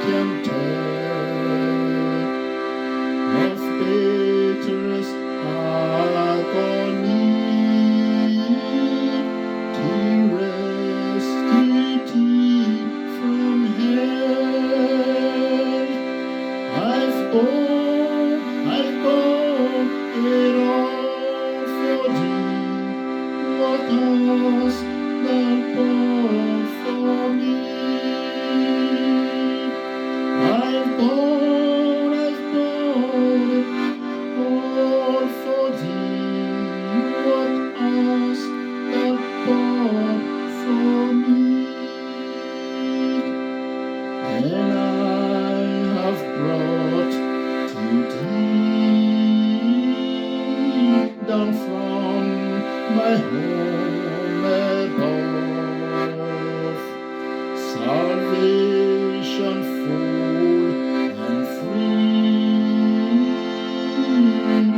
can tell of bitterest agony, dearest kitty from hell. I've borne it all for thee. What hast thou borne for me? I've borne all for thee. What hast thou borne for me? And I have brought to thee down from my home above salvation full and free.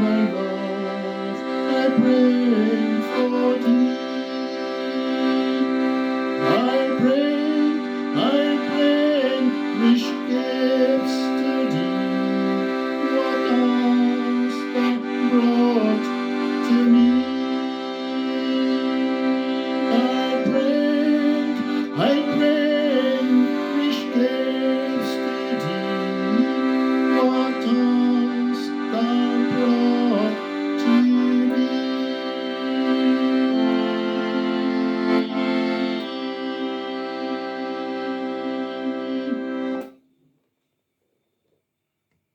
My love, I bring for thee. I bring rich gifts